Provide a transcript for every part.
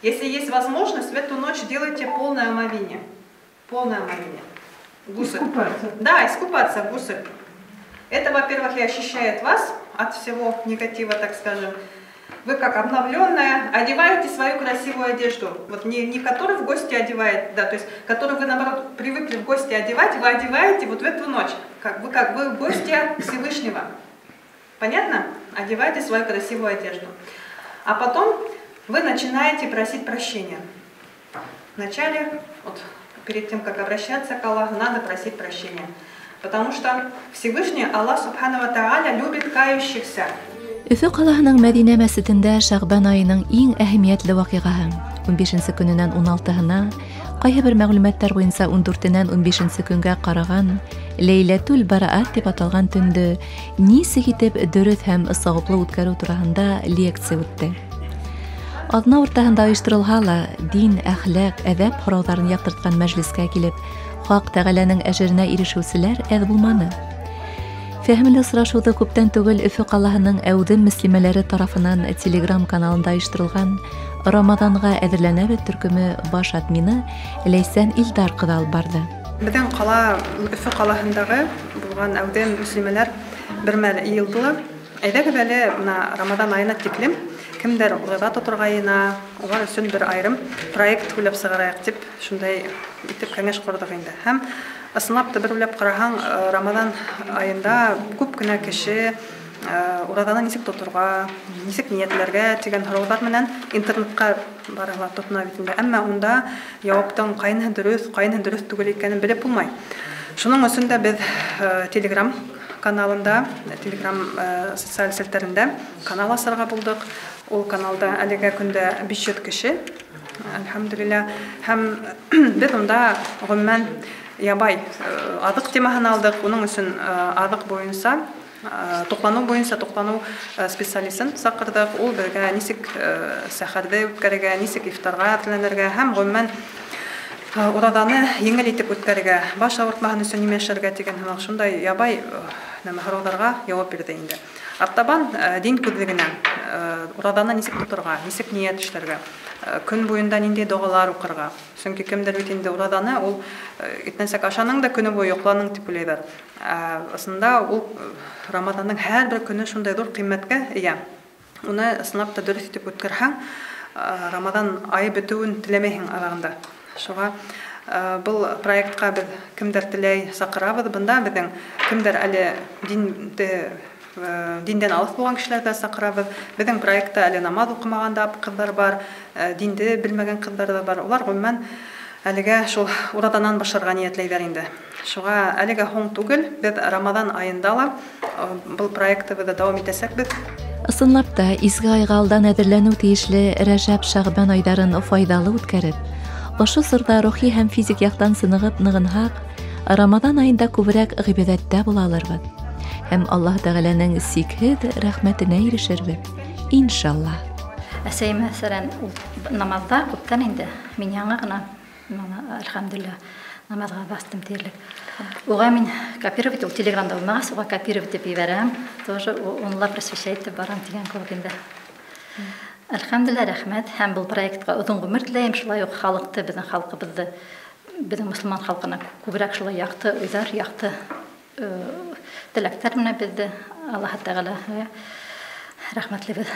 Если есть возможность, в эту ночь делайте полное омовение. Полное омовение. Гусоль. Искупаться. Да, искупаться в гусоль. Это, во-первых, и очищает вас от всего негатива, так скажем. Вы как обновленная одеваете свою красивую одежду. Вот не которую в гости одеваете, да, то есть которую вы, наоборот, привыкли в гости одевать, вы одеваете вот в эту ночь. Как вы гости Всевышнего. Понятно? Одевайте свою красивую одежду. А потом вы начинаете просить прощения. Вначале, вот перед тем, как обращаться к Аллаху, надо просить прощения. Потому что Всевышний Аллах Субхану ва Тааля любит кающихся. Өфө ҡалаһының Мәҙинә мәсетендә Шәғбән айының иң әһәмиәтле ваҡиғаһы 15-нсе көнөнән 16-һына, ҡайһы бер мәғлүмәттәр буйынса 14-нән 15-нсе көнгә ҡараған Ләйләтүл Бараат дип аталған төндө нисек итеп дөрөҫ һәм сауаплы үткәреү тураһында лекция үтте. Аҙна уртаһында ойошторолһа ла, дин, әхлаҡ, әҙәп һорауҙарын яҡтыртҡан мәжлескә килеп, Хаҡ Тәғәләнең әжеренә ирешеүселәр әҙ булманы. Фәһемле осрашыуҙы күптән түгел Өфө ҡалаһының Әүҙем мөслимәләре тарафынан Telegram каналында ойошторолған Рамаҙанға әҙерләнәбеҙ төркөмө баш админы Ләйсән Илдар ҡыҙы алып барды. Беҙҙең ҡала, Өфө ҡалаһындағы булған Әүҙем мөслимәләр бер мәл йыйылдылар. Әйҙәгеҙ әле Рамаҙан айына тиклем кемдәр уйға тоторғайына, улар өсөн бер айырым проект уйлап сығарайыҡ тип, шундай итеп кәңәш ҡорҙоҡ инде. Һәм ысынлап та бер уйлап ҡараһаң, Рамаҙан айында күп кенә кеше ураҙаны нисек тоторға, нисек ниәтләргә тигән һорауҙар менән интернетҡа барыла тотона бит инде. Әммә унда яуаптың ҡайһыһы дөрөҫ түгел икәнен белеп булмай. Шуның өсөн дә беҙ Telegram каналында, Telegram социаль сетьтәрендә канал асырға булдык. Ул каналда әлегә көндә 500 кеше, әлхәмдулилла, һәм беҙ унда ғөмүмән ябай аҙыҡ темаһын алдыҡ. Уның өсөн аҙыҡ буйынса, туҡланыу специалистын саҡырҙыҡ. Ул беҙгә нисек сәхәрҙе үткәрергә, нисек ифтарға әҙерләнергә һәм ғөмүмән ураҙаны еңел итеп үткәрергә, баш ауыртмаһын өсөн нимә эшләргә тигән һымаҡ шундай ябай һорауҙарға яуап бирҙе инде. Артабан дин күҙлегенән ураҙаны нисек тоторға, нисек ниәт эшләргә, көн буйында ниндәй доғалар уҡырға. Сөнки кемдер бит инде ураҙаны ул иртәнсәк ашаның да көнө буйы йоҡланың тип уйлайҙар. Ысында ул Рамаҙандың һәр бер көнө шундай ҙур ҡиммәткә эйә. Уны ысынлап та дөрөҫ итеп үткәрһәң, Рамаҙан айы бөтөүен теләмәйһең аҙағында. Шуға был проектҡа беҙ кемдәр теләй саҡырабыҙ. Бында беҙҙең кемдәр әле диндән алыҫ булған кешеләрҙе саҡырабыҙ. Беҙҙең проектта әле намаҙ уҡымаған да ҡыҙҙар бар, динде белмәгән ҡыҙҙар да бар. Улар ғөмүмән әлегә шул ураҙанан башларға ниәтләйҙәр инде. Шуға әлегә һуң түгел, беҙ Рамаҙан айында ла был проектыбыҙҙы дауам итәсәкбеҙ. Ысынлап та, изге айға алдан әҙерләнеү тейешле Рәжәп, Шәғбән айҙарын файҙалы үткәреп, ошо сырҙа рухи һәм физик яҡтан сынығып нығынһаҡ, Рамаҙан айында күберәк ғибәҙәттә була алырбыҙ. Һәм Аллаһ Тәғәләнең сикһеҙ рәхмәтенә ирешербеҙ. Иншалла. Әсәй мәсәлән, намаҙҙа күптән инде. Мин яңы ғына, әлхәмдулилла, намаҙға бастым тиерлек. Уға мин копировать, ул телеграмда булмағас, уға копировать итеп ебәрәм. Тоже онла просвещать итеп барам тигән кеүек инде. Әлхәмдулилла, рәхмәт. Һәм был проектҡа оҙон ғүмер теләйем. Шулай уҡ халыҡты, беҙҙең халҡыбыҙҙы, беҙҙең мосолман халҡына күберәк шулай яҡты уйҙар, яҡты теләктәр менән беҙҙе Аллаһ Тәғәлә рәхмәтлебеҙ.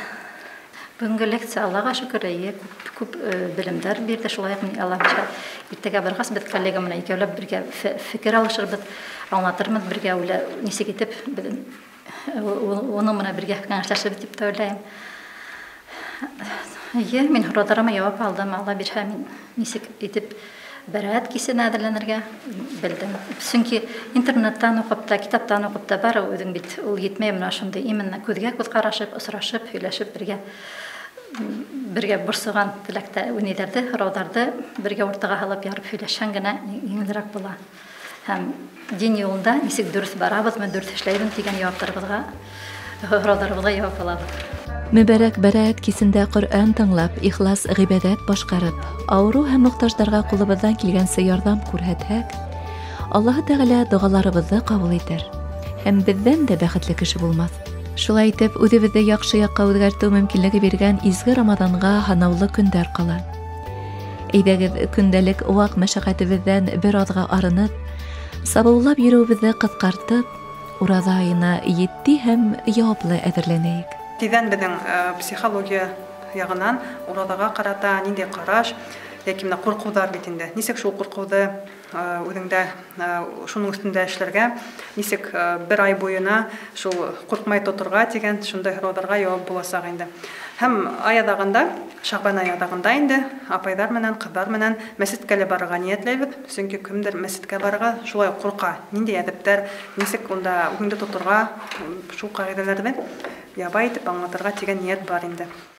Бөгөнгө лекция Аллаға шөкөр, күп белемдәр бирҙе. Шулай уҡ Аллаһ бишә иртәгә барғас, беҙ коллега менән икәүләп бергә фекер алышырбыҙ, аңлатырбыҙ бергә, нисек итеп уның менән бергә кәңәшләшербеҙ дип тә уйлайым. Мин һорауҙарыма яуап алдым. Алла бирһә, мин нисек итеп бәрәәт кисенә әҙерләнергә белдем. Сөнки интернеттан уҡып та, китаптан уҡып та бар, үҙең бит ул етмәй менә шундай именно күҙгә күҙ ҡарашып, осрашып, һөйләшеп бергә борсоған теләктә униҙәрҙе, һорауҙарҙы бергә уртаға һалып ярып һөйләшһәң генә еңелерәк була. Һәм дин юлында нисек дөрөҫ барабыҙмы, дөрөҫ эшләйбеҙ тигән һорауҙарыбыҙға яуап алабыҙ. Мөбәрәк бәрәәт кисендә Ҡөрьән тыңлап, ихлас ғибәҙәт башҡарып, ауырыу һәм мохтаждарға ҡулыбыҙҙан килгәнсе ярҙам күрһәтһәк, Аллаһ Тәғәлә доғаларыбыҙҙы ҡабул итер. Һәм беҙҙән дә бәхетле кеше булмаҫ. Шулай итеп, үҙебеҙҙе яҡшы яҡҡа үҙгәртеү мөмкинлеге биргән изге Рамаҙанға һанаулы көндәр ҡала. Әйҙәгеҙ, көндәлек ваҡ мәшәҡәтебеҙҙән бер аҙға арынып, сабыулап йөрөүебеҙҙе ҡыҫҡартып, ураҙа айына етди һәм яуаплы әҙерләнәйек. Тиҙән беҙҙең психология яғынан ураҙаға ҡарата ниндәй ҡараш, йәки менә ҡурҡыуҙар бит инде. Нисек шул ҡурҡыуҙы үҙеңдә шуның өҫтөндә эшләргә, нисек бер ай буйына шул ҡурҡмай тоторға тигән шундай һорауҙарға яуап буласаҡ инде. Һәм ай аҙағында, Шағбан ай аҙағында инде апайҙар менән, ҡыҙҙар менән мәсеткә лә барырға ниәтләйбеҙ. Сөнки кемдер мәсеткә барырға шулай ҡурҡа. Ниндәй әҙәптәр, нисек унда үҙеңде тоторға, шул ҡағиҙәләрҙе ябай итеп аңлатырға тигән ниәт бар инде.